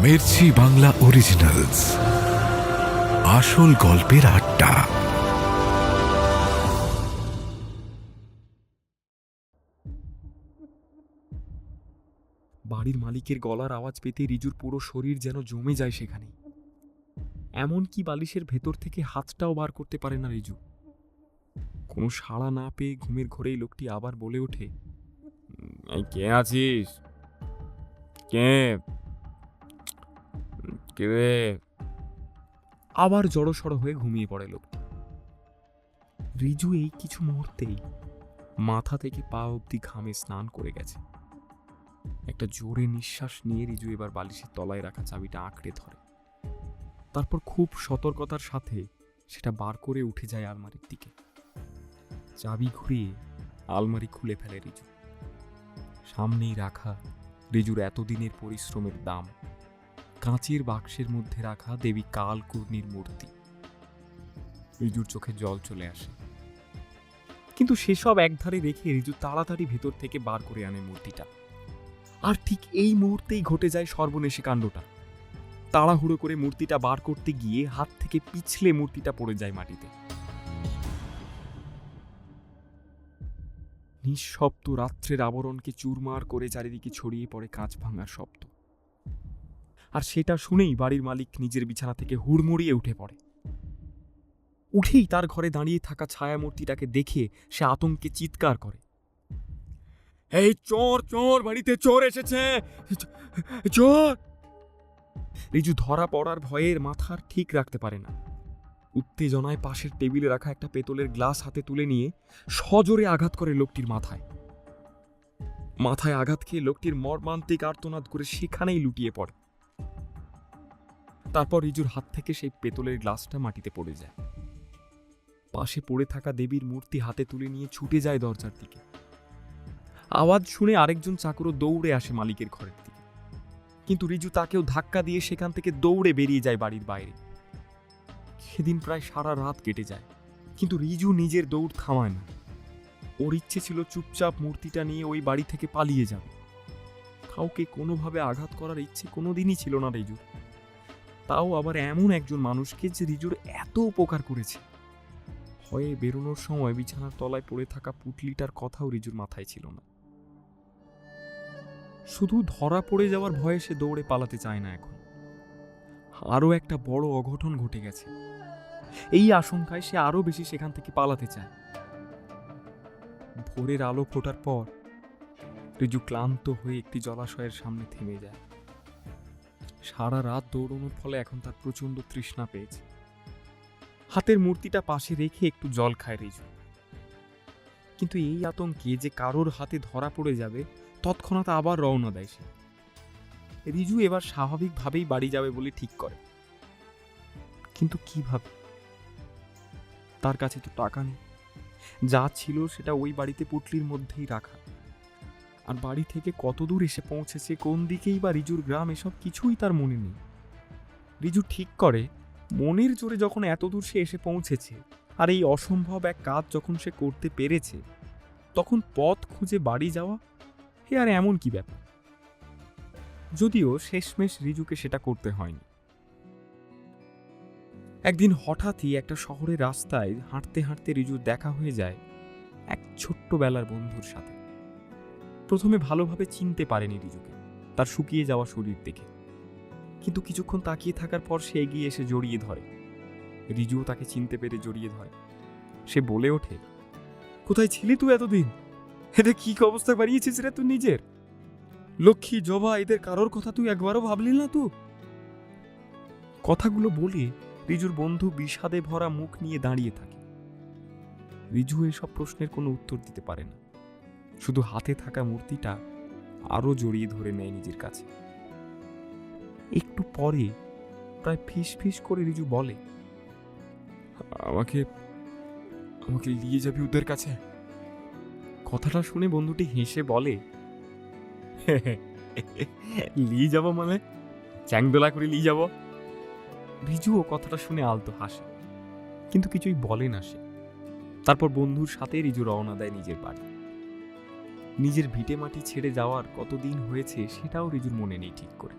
Mirchi Bangla originals, আসল গল্পের আড্ডা। বাড়ির মালিকের গলার আওয়াজ পেতে রিজুর পুরো শরীর যেন জমে যায় সেখানে। এমনকি বালিশের ভেতর থেকে হাতটাও বার করতে পারে না রিজু। কোনো সাড়া না পেয়ে ঘুমের ঘোরেই লোকটি আবার বলে ওঠে, কে আছিস? কে কে? আবার জড়সড় হয়ে ঘুমিয়ে পড়ে লোকটি। রিজু এই কিছু মুহূর্তেই মাথা থেকে পা অবধি ঘামে স্নান করে গেছে। একটা জোরে নিঃশ্বাস নিয়ে রিজু এবার বালিশের তলায় রাখা চাবিটা আঁকড়ে ধরে। তারপর খুব সতর্কতার সাথে সেটা বার করে উঠে যায় আলমারির দিকে। চাবি ঘুরিয়ে আলমারি খুলে ফেলে রিজু। সামনেই রাখা রিজুর এতদিনের পরিশ্রমের দাম, কাঁচের বাক্সের মধ্যে রাখা দেবী কালকুর্ণীর মূর্তি। রিজুর চোখে জল চলে আসে, কিন্তু সেসব একধারে রেখে রিজু তাড়াতাড়ি ভেতর থেকে বার করে আনে মূর্তিটা। আর ঠিক এই মুহূর্তেই ঘটে যায় সর্বনেশে কাণ্ডটা। তাড়াহুড়ো করে মূর্তিটা বার করতে গিয়ে হাত থেকে পিছলে মূর্তিটা পড়ে যায় মাটিতে। নিঃশব্দ রাত্রের আবরণকে চুরমার করে চারিদিকে ছড়িয়ে পড়ে কাঁচ ভাঙার শব্দ। আর সেটা শুনেই বাড়ির মালিক নিজের বিছানা থেকে হুড়মুড়িয়ে উঠে পড়ে। উঠেই তার ঘরে দাঁড়িয়ে থাকা ছায়া মূর্তিটাকে দেখে সে আতঙ্কে চিৎকার করে, এই চোর চোর, বাড়িতে চোর এসেছে, চোর! রিজু ধরা পড়ার ভয়ের মাথার ঠিক রাখতে পারে না। উত্তেজনায় পাশের টেবিলে রাখা একটা পেতলের গ্লাস হাতে তুলে নিয়ে সজোরে আঘাত করে লোকটির মাথায়। মাথায় আঘাত খেয়ে লোকটির মর্মান্তিক আর্তনাদ করে সেখানেই লুটিয়ে পড়ে। তারপর রিজুর হাত থেকে সেই পেতলের গ্লাসটা মাটিতে পড়ে যায়। পাশে পড়ে থাকা দেবীর মূর্তি হাতে তুলে নিয়ে ছুটে যায় দরজার দিকে। আওয়াজ শুনে আরেকজন চাকরও দৌড়ে আসে মালিকের ঘরের দিকে, কিন্তু রিজু তাকেও ধাক্কা দিয়ে সেখান থেকে দৌড়ে বেরিয়ে যায় বাড়ির বাইরে। সেদিন প্রায় সারা রাত কেটে যায়, কিন্তু রিজু নিজের দৌড় থামায় না। ওর ইচ্ছে ছিল চুপচাপ মূর্তিটা নিয়ে ওই বাড়ি থেকে পালিয়ে যাবে। কাউকে কোনোভাবে আঘাত করার ইচ্ছে কোনোদিনই ছিল না রিজুর, তাও আবার এমন একজন মানুষকে যে রিজুর এত উপকার করেছে। ভয়ে বেরোনোর সময় বিছানার তলায় পড়ে থাকা পুটলিটার কথাও রিজুর মাথায় ছিল না। শুধু ধরা পড়ে যাওয়ার ভয়ে সে দৌড়ে পালাতে চায় না। এখন আরও একটা বড় অঘটন ঘটে গেছে, এই আশঙ্কায় সে আরো বেশি সেখান থেকে পালাতে চায়। ভোরের আলো ফোটার পর রিজু ক্লান্ত হয়ে একটি জলাশয়ের সামনে থেমে যায়। সারা রাত দৌড়ানোর ফলে এখন তার প্রচন্ড তৃষ্ণা পেয়েছে। হাতের মূর্তিটা পাশে রেখে একটু জল খায় রিজু, কিন্তু এই আতঙ্কে যে কারোর হাতে ধরা পড়ে যাবে তৎক্ষণাৎ আবার রওনা দেয় সে। রিজু এবার স্বাভাবিকভাবেই বাড়ি যাবে বলে ঠিক করে, কিন্তু কিভাবে? তার কাছে তো টাকা নেই, যা ছিল সেটা ওই বাড়িতে পুটলির মধ্যেই রাখা। আর বাড়ি থেকে কত দূর এসে পৌঁছেছে, কোন দিকেই বা রিজুর গ্রাম, এসব কিছুই তার মনে নেই। রিজু ঠিক করে মনের জোরে যখন এত দূর সে এসে পৌঁছেছে আর এই অসম্ভব এক কাজ যখন সে করতে পেরেছে, তখন পথ খুঁজে বাড়ি যাওয়া হে আর এমন কি ব্যাপার। যদিও শেষমেশ রিজুকে সেটা করতে হয়নি। একদিন হঠাৎই একটা শহরের রাস্তায় হাঁটতে হাঁটতে রিজুর দেখা হয়ে যায় এক ছোট্টবেলার বন্ধুর সাথে। প্রথমে ভালোভাবে চিনতে পারেনি রিজুকে তার শুকিয়ে যাওয়া শরীর দেখে, কিন্তু কিছুক্ষণ তাকিয়ে থাকার পর সে এগিয়ে এসে জড়িয়ে ধরে। রিজুও তাকে চিনতে পেরে জড়িয়ে ধরে। সে বলে ওঠে, কোথায় ছিলি তুই এতদিন? এদের কি অবস্থা বাড়িয়েছিস রে তুই নিজের? লক্ষ্মী জবা এদের কারোর কথা তুই একবারও ভাবলি না তুই? কথাগুলো বলে রিজুর বন্ধু বিষাদে ভরা মুখ নিয়ে দাঁড়িয়ে থাকে। রিজু এসব প্রশ্নের কোনো উত্তর দিতে পারে না, শুধু হাতে থাকা মূর্তিটা আরো জড়িয়ে ধরে নেয় নিজের কাছে। একটু পরে প্রায় ফিস ফিস করে রিজু বলে, আমাকে আমাকে নিয়ে যাবি ওদের কাছে? কথাটা শুনে বন্ধুটি হেসে বলে, নিয়ে যাব মানে? চ্যাংদোলা করে নিয়ে যাব? রিজুও কথাটা শুনে আলতো হাসে, কিন্তু কিছুই বলে না সে। তারপর বন্ধুর সাথে রিজু রওনা দেয় নিজের বাড়ি। নিজের ভিটে মাটি ছেড়ে যাওয়ার কতদিন হয়েছে সেটাও রিজুর মনে নেই ঠিক করে।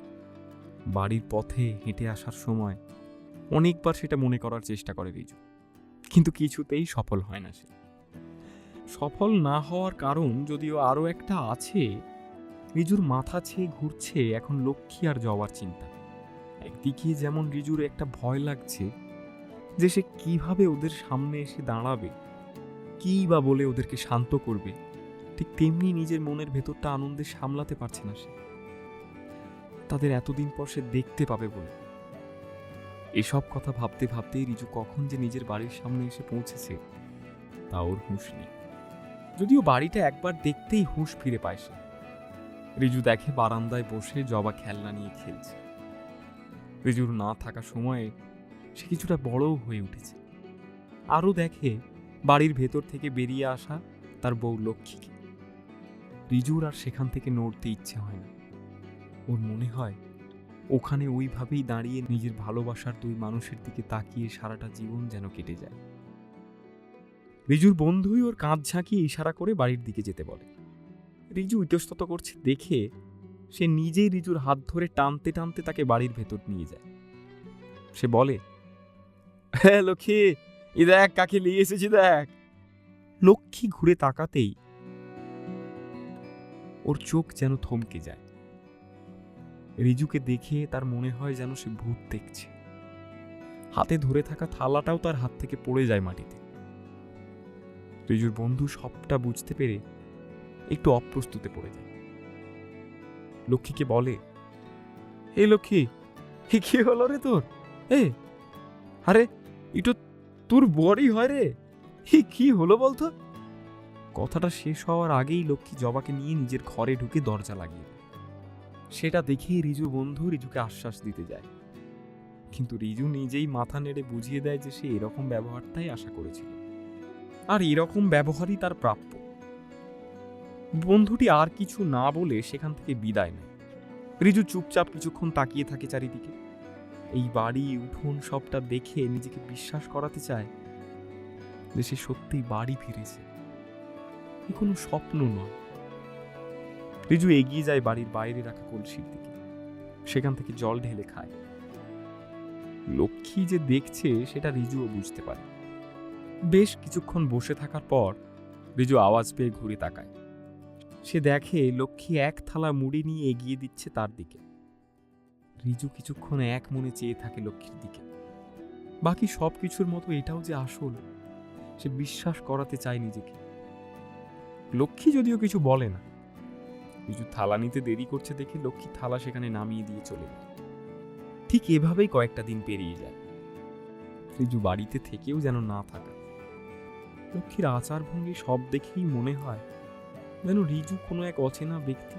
বাড়ির পথে হেঁটে আসার সময় অনেকবার সেটা মনে করার চেষ্টা করে রিজু, কিন্তু কিছুতেই সফল হয় না সে। সফল না হওয়ার কারণ যদিও আরও একটা আছে। রিজুর মাথা ছেয়ে ঘুরছে এখন লক্ষ্মী আর জবার চিন্তা। একদিকে যেমন রিজুর একটা ভয় লাগছে যে সে কিভাবে ওদের সামনে এসে দাঁড়াবে, কী বা বলে ওদেরকে শান্ত করবে, ঠিক তেমনি নিজের মনের ভেতরটা আনন্দে সামলাতে পারছে না সে, তাদের এতদিন পর সে দেখতে পাবে বলে। এসব কথা ভাবতে ভাবতেই রিজু কখন যে নিজের বাড়ির সামনে এসে পৌঁছেছে তা ওর হুঁশ নেই। যদিও বাড়িটা একবার দেখতেই হুঁশ ফিরে পায় সে। রিজু দেখে বারান্দায় বসে জবা খেলনা নিয়ে খেলছে। রিজুর না থাকা সময়ে সে কিছুটা বড়ও হয়ে উঠেছে। আরও দেখে বাড়ির ভেতর থেকে বেরিয়ে আসা তার বউ লক্ষ্মীকে। রিজুর আর সেখান থেকে নড়তে ইচ্ছে হয় না। ওর মনে হয় ওখানে ওইভাবেই দাঁড়িয়ে নিজের ভালোবাসার দুই মানুষের দিকে তাকিয়ে সারাটা জীবন যেন কেটে যায়। রিজুর বন্ধুই ওর কাঁধ ঝাঁকিয়ে ইশারা করে বাড়ির দিকে যেতে বলে। রিজু ইতস্তত করছে দেখে সে নিজেই রিজুর হাত ধরে টানতে টানতে তাকে বাড়ির ভেতর নিয়ে যায়। সে বলে, হ্যাঁ লক্ষ্মী, এ দেখ কাকে নিয়ে এসেছি দেখ। লক্ষ্মী ঘুরে তাকাতেই ওর চোখ যেন থমকে যায়। রিজুকে দেখে তার মনে হয় যেন সে ভূত দেখছে। হাতে ধরে থাকা থালাটাও তার হাত থেকে পড়ে যায় মাটিতে। রিজুর বন্ধু সবটা বুঝতে পেরে একটু অপ্রস্তুতে পড়ে যায়। লক্ষ্মীকে বলে, হে লক্ষ্মী, কি হলো রে তোর? আরে এটা তোর বড়ই হয় রে, কি হলো বলতো? কথাটা শেষ হওয়ার আগেই লক্ষ্মী জবাকে নিয়ে নিজের ঘরে ঢুকে দরজা লাগিয়ে দেয়। সেটা দেখেই রিজুর বন্ধু রিজুকে আশ্বাস দিতে যায়, কিন্তু রিজু নিজেই মাথা নেড়ে বুঝিয়ে দেয় যে সে এরকম ব্যবহারটাই আশা করেছিল, আর এরকম ব্যবহারই তার প্রাপ্য। বন্ধুটি আর কিছু না বলে সেখান থেকে বিদায় নেয়। রিজু চুপচাপ কিছুক্ষণ তাকিয়ে থাকে চারিদিকে। এই বাড়ি উঠোন সবটা দেখে নিজেকে বিশ্বাস করাতে চায় যে সে সত্যিই বাড়ি ফিরেছে, এ কোনো স্বপ্ন নয়। রিজু এগিয়ে যায় বাড়ির বাইরে রাখা কলসির দিকে, সেখান থেকে জল ঢেলে খায়। লক্ষ্মী যে দেখছে সেটা রিজুও বুঝতে পারে। বেশ কিছুক্ষণ বসে থাকার পর রিজু আওয়াজ পেয়ে ঘুরে তাকায়। সে দেখে লক্ষ্মী এক থালা মুড়ি নিয়ে এগিয়ে দিচ্ছে তার দিকে। রিজু কিছুক্ষণ এক মনে চেয়ে থাকে লক্ষ্মীর দিকে। বাকি সব কিছুর মতো এটাও যে আসল, সে বিশ্বাস করাতে চায় নিজেকে। লক্ষ্মী যদিও কিছু বলে না। রিজু থালা নিতে দেরি করছে দেখে লক্ষ্মী থালা সেখানে নামিয়ে দিয়ে চলে যায়। ঠিক এভাবেই কয়েকটা দিন পেরিয়ে যায়। রিজু বাড়িতে থেকেও যেন না থাকা। লক্ষ্মীর আচার ভঙ্গি সব দেখেই মনে হয় যেন রিজু কোনো এক অচেনা ব্যক্তি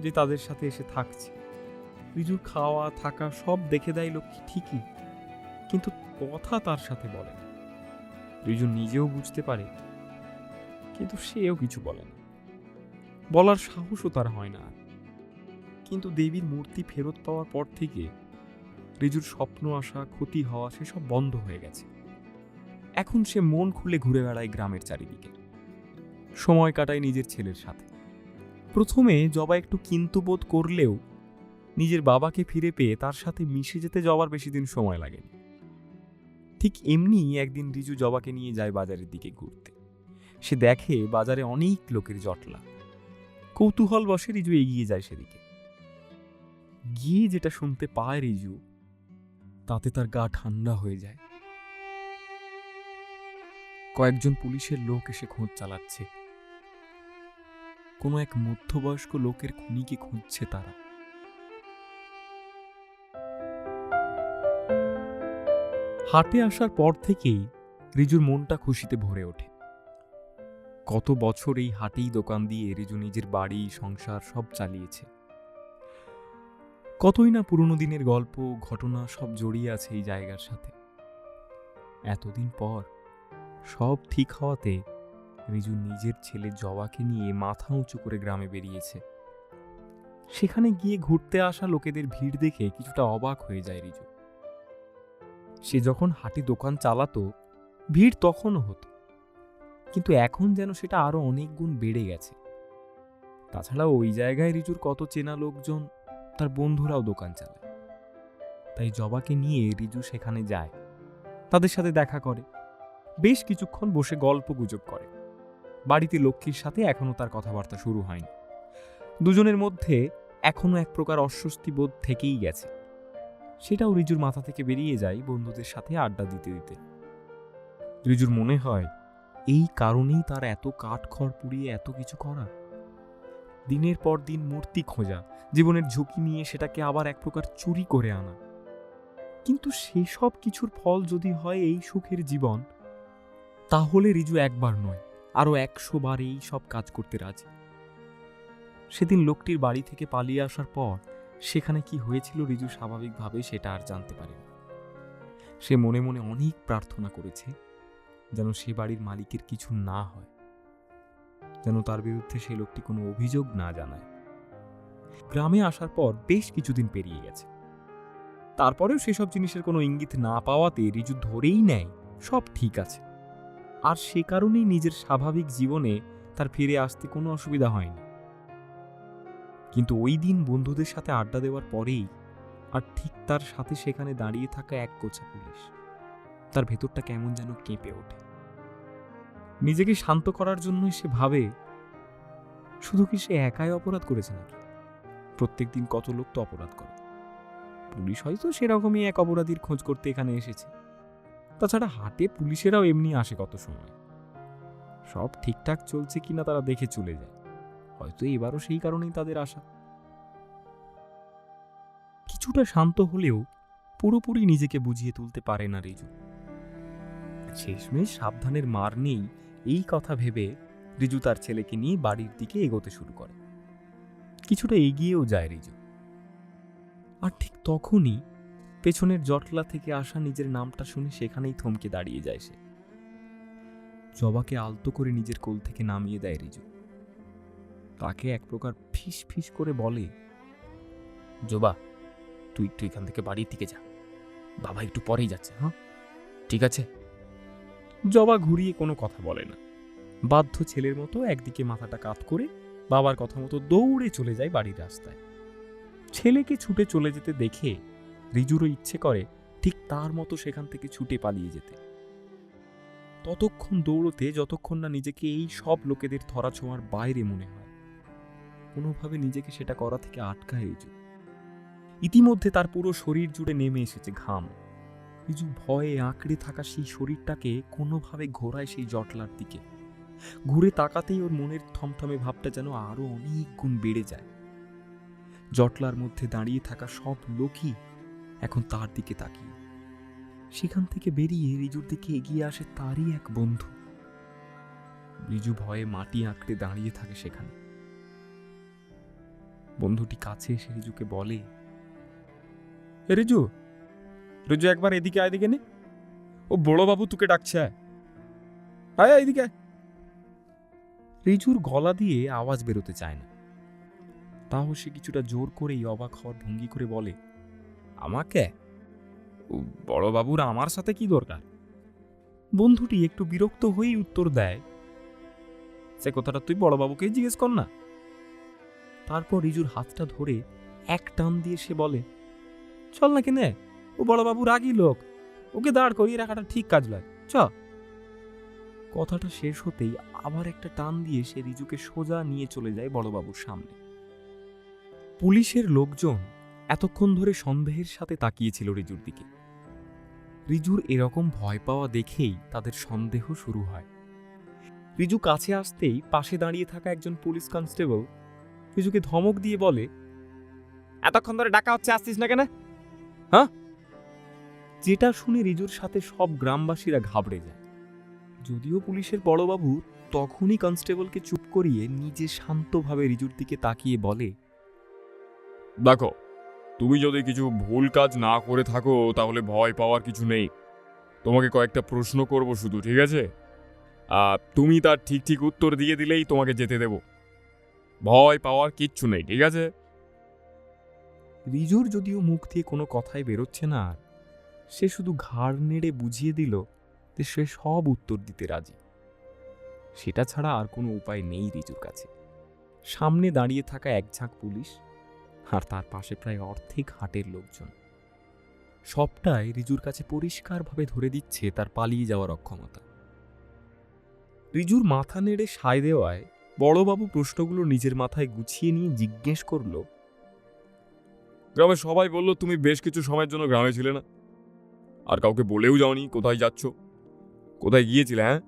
যে তাদের সাথে এসে থাকছে। রিজুর খাওয়া থাকা সব দেখে দেয় লক্ষ্মী ঠিকই, কিন্তু কথা তার সাথে বলে না। রিজু নিজেও বুঝতে পারে, কিন্তু সেও কিছু বলে না। বলার সাহসও তার হয় না। কিন্তু দেবীর মূর্তি ফেরত পাওয়ার পর থেকে রিজুর স্বপ্ন আসা, ক্ষতি হওয়া সেসব বন্ধ হয়ে গেছে। এখন সে মন খুলে ঘুরে বেড়ায় গ্রামের চারিদিকে, সময় কাটায় নিজের ছেলের সাথে। প্রথমে জবা একটু কিন্তু বোধ করলেও নিজের বাবাকে ফিরে পেয়ে তার সাথে মিশে যেতে জবার বেশি দিন সময় লাগেনি। ঠিক এমনি একদিন রিজু জবাকে নিয়ে যায় বাজারের দিকে ঘুরতে। সে দেখে বাজারে অনেক লোকের জটলা। কৌতূহল বশে রিজু এগিয়ে যায় সেদিকে। গিয়ে যেটা শুনতে পায় রিজু, তাতে তার গা ঠান্ডা হয়ে যায়। কয়েকজন পুলিশের লোক এসে খোঁজ চালাচ্ছে। কোনো এক মধ্যবয়স্ক লোকের খুনিকে খুঁজছে তারা। হাটে আসার পর থেকেই রিজুর মনটা খুশিতে ভরে ওঠে। কত বছর এই হাটেই দোকান দিয়ে রিজু নিজের বাড়ি, সংসার সব চালিয়েছে। কতই না পুরনো দিনের গল্প, ঘটনা সব জড়িয়ে আছে এই জায়গার সাথে। এতদিন পর সব ঠিক হওয়াতে রিজু নিজের ছেলে জবাকে নিয়ে মাথা উঁচু করে গ্রামে বেরিয়েছে। সেখানে গিয়ে ঘুরতে আসা লোকেদের ভিড় দেখে কিছুটা অবাক হয়ে যায় রিজু। সে যখন হাটে দোকান চালাতো ভিড় তখনও হতো, কিন্তু এখন যেন সেটা আরো অনেক গুণ বেড়ে গেছে। তাছাড়া ওই জায়গায় রিজুর কত চেনা লোকজন, তার বন্ধুরাও দোকান চালায়। তাই জবাকে নিয়ে রিজু সেখানে যায়, তাদের সাথে দেখা করে, বেশ কিছুক্ষণ বসে গল্প গুজব করে। বাড়িতে লক্ষ্মীর সাথে এখনো তার কথাবার্তা শুরু হয়নি। দুজনের মধ্যে এখনো এক প্রকার অস্বস্তি বোধ থেকেই গেছে। সেটাও রিজুর মাথা থেকে বেরিয়ে যায় বন্ধুদের সাথে আড্ডা দিতে দিতে। রিজুর মনে হয় এই কারণেই তার এত কাঠখড় পুড়িয়ে এত কিছু করা, দিনের পর দিন মূর্তি খোঁজা, জীবনের ঝুঁকি নিয়ে সেটাকে আবার এক প্রকার চুরি করে আনা। কিন্তু সেসব কিছুর ফল যদি হয় এই সুখের জীবন, তাহলে রিজু একবার নয় আরো 100 বার এই সব কাজ করতে রাজি। সেদিন লোকটির বাড়ি থেকে পালিয়ে আসার পর সেখানে কি হয়েছিল রিজু স্বাভাবিকভাবে সেটা আর জানতে পারেনি। সে মনে মনে অনেক প্রার্থনা করেছে যেন সে বাড়ির মালিকের কিছু না হয়, যেন তার বিরুদ্ধে সে লোকটি কোনো অভিযোগ না জানায়। গ্রামে আসার পর বেশ কিছুদিন পেরিয়ে গেছে, তারপরেও সেসব জিনিসের কোনো ইঙ্গিত না পাওয়াতে রিজু ধরেই নেয় সব ঠিক আছে, আর সে কারণেই নিজের স্বাভাবিক জীবনে তার ফিরে আসতে কোনো অসুবিধা হয়নি। কিন্তু ওই দিন বন্ধুদের সাথে আড্ডা দেওয়ার পরেই আর ঠিক তার সাথে সেখানে দাঁড়িয়ে থাকা এক গোছা পুলিশ, তার ভেতরটা কেমন যেন কেঁপে ওঠে। নিজেকে শান্ত করার জন্য সে ভাবে, শুধু কি সে একাই অপরাধ করেছে নাকি? প্রত্যেকদিন কত লোক তো অপরাধ করে, পুলিশ হয়তো সেরকমই এক অপরাধীর খোঁজ করতে এখানে এসেছে। তাছাড়া হাটে পুলিশেরাও এমনি আসে কত সময়, সব ঠিকঠাক চলছে কিনা তারা দেখে চলে যায়, হয়তো এবারও সেই কারণেই তাদের আসা। কিছুটা শান্ত হলেও পুরোপুরি নিজেকে বুঝিয়ে তুলতে পারে না রিজু। শেষমেশ সাবধানের মার নেই এই কথা ভেবে রিজু তার ছেলেকে নিয়ে বাড়ির দিকে এগোতে শুরু করে। কিছুটা এগিয়েও যায় রিজু, আর ঠিক তখনই পেছনের জটলা থেকে আসা নিজের নামটা শুনে সেখানেই থমকে দাঁড়িয়ে যায় সে। জবাকে আলতো করে নিজের কোল থেকে নামিয়ে দেয় রিজু। তাকে এক প্রকার ফিস ফিস করে বলে, জবা, তুই একটু এখান থেকে বাড়ির দিকে যা, বাবা একটু পরেই যাচ্ছে, হ্যাঁ ঠিক আছে। জবা ঘুরিয়ে কোনো কথা বলে না, বাধ্য ছেলের মতো একদিকে মাথাটা কাত করে বাবার কথা মতো দৌড়ে চলে যায় বাড়ির রাস্তায়। ছেলেকে ছুটে চলে যেতে দেখে রিজুরও ইচ্ছে করে ঠিক তার মতো সেখান থেকে ছুটে পালিয়ে যেতে, ততক্ষণ দৌড়তে যতক্ষণ না নিজেকে এই সব লোকেদের ধরাছোঁয়ার বাইরে মনে হয়। কোনোভাবে নিজেকে সেটা করা থেকে আটকায় রিজু। ইতিমধ্যে তার পুরো শরীর জুড়ে নেমে এসেছে ঘাম। রিজু ভয়ে আঁকড়ে থাকা সেই শরীরটাকে কোনোভাবে ঘোরায় সেই জটলার দিকে। ঘুরে তাকাতেই ওর মনের থমথমে ভাবটা যেন আরো অনেক গুণ বেড়ে যায়। জটলার মধ্যে দাঁড়িয়ে থাকা সব লোকই এখন তার দিকে তাকিয়ে। সেখান থেকে বেরিয়ে রিজুর দিকে এগিয়ে আসে তারই এক বন্ধু। রিজু ভয়ে মাটি আঁকড়ে দাঁড়িয়ে থাকে সেখানে। বন্ধুটি কাছে এসে রিজুকে বলে, রিজু, রিজু একবার এদিকে আয়, এদিকে নে, ও বড় বাবু তোকে ডাকছে, আয় এদিকে। রিজুর গলা দিয়ে আওয়াজ বেরোতে চায় না, তাও সে কিছুটা জোর করেই অবাক হওয়ার ভঙ্গি করে বলে, আমাকে? বড় বাবুর আমার সাথে কি দরকার? বন্ধুটি একটু বিরক্ত হয়েই উত্তর দেয়, সে কথাটা তুই বড় বাবুকেই জিজ্ঞেস কর না। তারপর রিজুর হাতটা ধরে এক টান দিয়ে সে বলে, চল না কেনে, ও বড় বাবু রাগী লোক, ওকে দাঁড় করিয়ে রাখাটা ঠিক কাজ নয়, চ। কথাটা শেষ হতেই আবার একটা টান দিয়ে সে রিজুকে সোজা নিয়ে চলে যায় বড়বাবুর সামনে। পুলিশের লোকজন এতক্ষণ ধরে সন্দেহের সাথে তাকিয়েছিল রিজুর দিকে। রিজুর এরকম ভয় পাওয়া দেখেই তাদের সন্দেহ শুরু হয়। রিজু কাছে আসতেই পাশে দাঁড়িয়ে থাকা একজন পুলিশ কনস্টেবল রিজুকে ধমক দিয়ে বলে, এতক্ষণ ধরে ডাকা হচ্ছে, আসছিস না কেন? হ্যাঁ? যেটা শুনে রিজুর সাথে সব গ্রামবাসীরা ঘাবড়ে যায়। যদিও পুলিশের বড়বাবু তখনই কনস্টেবলকে চুপ করিয়ে নিজে শান্তভাবে রিজুর দিকে তাকিয়ে বলে, দেখো, তুমি যদি কিছু ভুল কাজ না করে থাকো তাহলে ভয় পাওয়ার কিছু নেই। তোমাকে কয়েকটা প্রশ্ন করব শুধু, ঠিক আছে? তুমি তার ঠিক ঠিক উত্তর দিয়ে দিলেই তোমাকে যেতে দেব। ভয় পাওয়ার কিচ্ছু নেই, ঠিক আছে? রিজুর যদিও মুখ দিয়ে কোনো কথাই বেরোচ্ছে না, আর সে শুধু ঘাড় নেড়ে বুঝিয়ে দিল যে সে সব উত্তর দিতে রাজি। সেটা ছাড়া আর কোনো উপায় নেই রিজুর কাছে। সামনে দাঁড়িয়ে থাকা এক ঝাঁক পুলিশ, আর তার পাশে প্রায় অর্ধেক হাটের লোকজন। সবটাই রিজুর কাছে পরিষ্কারভাবে ধরে দিচ্ছে তার পালিয়ে যাওয়ার অক্ষমতা। রিজুর মাথা নেড়ে সায় দেওয়ায় বড়বাবু প্রশ্নগুলো নিজের মাথায় গুছিয়ে নিয়ে জিজ্ঞেস করল, গ্রামে সবাই বলল তুমি বেশ কিছু সময়ের জন্য গ্রামে ছিলে না, আর কাউকে বলেও যাওনি কোথায় যাচ্ছ, কোথায় গিয়েছিলে? হ্যাঁ,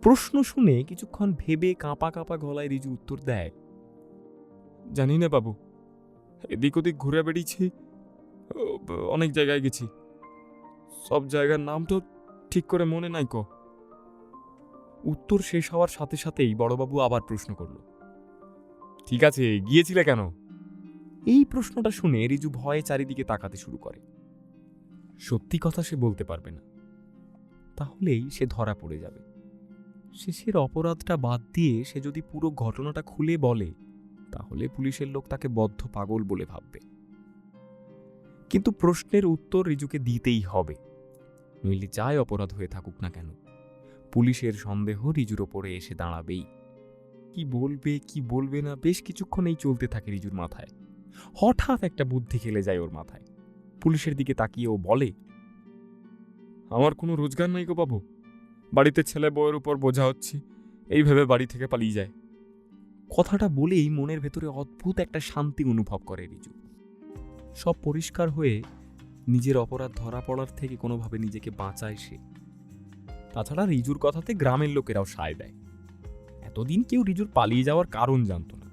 প্রশ্ন শুনে কিছুক্ষণ ভেবে কাঁপা কাঁপা গলায় রিজু উত্তর দেয়, জানি না বাবু, এদিক ওদিক ঘুরে বেড়িয়েছি, অনেক জায়গায় গেছি, সব জায়গার নাম তো ঠিক করে মনে নাই কো। উত্তর শেষ হওয়ার সাথে সাথেই বড়বাবু আবার প্রশ্ন করল, ঠিক আছে, গিয়েছিলে কেন? এই প্রশ্নটা শুনে রিজু ভয়ে চারিদিকে তাকাতে শুরু করে। সত্যি কথা সে বলতে পারবে না, তাহলেই সে ধরা পড়ে যাবে। শেষের অপরাধটা বাদ দিয়ে সে যদি পুরো ঘটনাটা খুলে বলে, তাহলে পুলিশের লোক তাকে বদ্ধ পাগল বলে ভাববে। কিন্তু প্রশ্নের উত্তর রিজুকে দিতেই হবে, নইলে যাই অপরাধ হয়ে থাকুক না কেন, পুলিশের সন্দেহ রিজুর ওপরে এসে দাঁড়াবেই। কি বলবে কি বলবে না বেশ কিছুক্ষণ এই চলতে থাকে রিজুর মাথায়। হঠাৎ একটা বুদ্ধি খেলে যায় ওর মাথায়। পুলিশের দিকে তাকিয়ে ও বলে, আমার কোনো রোজগার নাই গো বাবু, বাড়িতে ছেলে বউয়ের উপর বোঝা হচ্ছি, এই ভেবে বাড়ি থেকে পালিয়ে যায়। কথাটা বলেই মনের ভেতরে অদ্ভুত একটা শান্তি অনুভব করে রিজু। সব পরিষ্কার হয়ে নিজের অপরাধ ধরা পড়ার থেকে কোনোভাবে নিজেকে বাঁচায় সে। তাছাড়া রিজুর কথাতে গ্রামের লোকেরাও সায় দেয়। এতদিন কেউ রিজুর পালিয়ে যাওয়ার কারণ জানত না,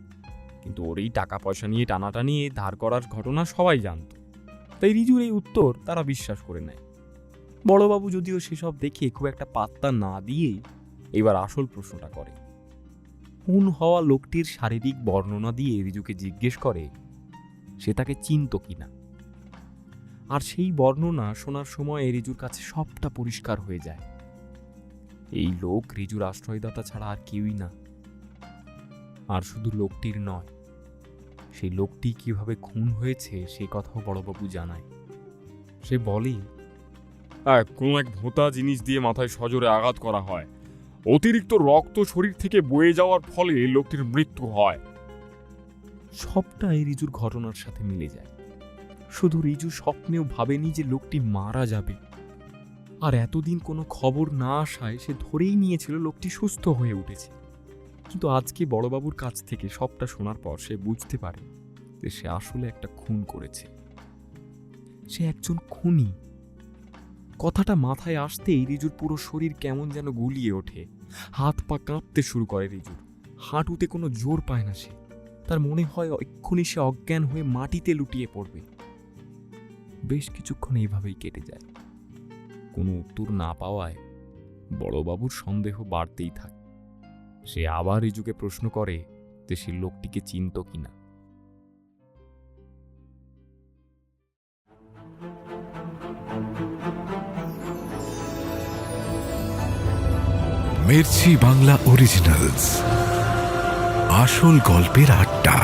কিন্তু ওর এই টাকা পয়সা নিয়ে টানাটানি ধার করার ঘটনা সবাই জানত। তাই রিজুর এই উত্তর তারা বিশ্বাস করে নেয়। বড়বাবু যদিও সেসব দেখে খুব একটা পাত্তা না দিয়েই এবার আসল প্রশ্নটা করে। খুন হওয়া লোকটির শারীরিক বর্ণনা দিয়ে রিজুকে জিজ্ঞেস করে সে তাকে চিনত কিনা। আর সেই বর্ণনা শোনার সময় রিজুর কাছে সবটা পরিষ্কার হয়ে যায়। এই লোক রিজুর আশ্রয়দাতা ছাড়া আর কেউই না। আর শুধু লোকটির নয়, সেই লোকটি কিভাবে খুন হয়েছে সে কথাও বড়বাবু জানায়। সে বলে, কোনো এক ভোঁতা জিনিস দিয়ে মাথায় সজোরে আঘাত করা হয়, অতিরিক্ত রক্ত শরীর থেকে বয়ে যাওয়ার ফলে লোকটির মৃত্যু হয়। সবটাই রিজুর ঘটনার সাথে মিলে যায়। শুধু রিজু স্বপ্নেও ভাবেনি যে লোকটি মারা যাবে। আর এতদিন কোনো খবর না আসায় সে ধরেই নিয়েছিল লোকটি সুস্থ হয়ে উঠেছে। কিন্তু আজকে বড়বাবুর কাছ থেকে সবটা শোনার পর সে বুঝতে পারে যে সে আসলে একটা খুন করেছে। সে একজন খুনি। কথাটা মাথায় আসতেই রিজুর পুরো শরীর কেমন যেন গুলিয়ে ওঠে। হাত পা কাঁপতে শুরু করে রিজুর। হাঁটুতে কোনো জোর পায় না সে। তার মনে হয় এক্ষুনি সে অজ্ঞান হয়ে মাটিতে লুটিয়ে পড়বে। বেশ কিছুক্ষণ এইভাবেই কেটে যায়। কোনো উত্তর না পাওয়ায় বড়বাবুর সন্দেহ বাড়তেই থাকে। সে আবার রিজুকে প্রশ্ন করে যে সে লোকটিকে চিনত কিনা। মির্চি বাংলা অরিজিনালস, আসল গল্পের আড্ডা।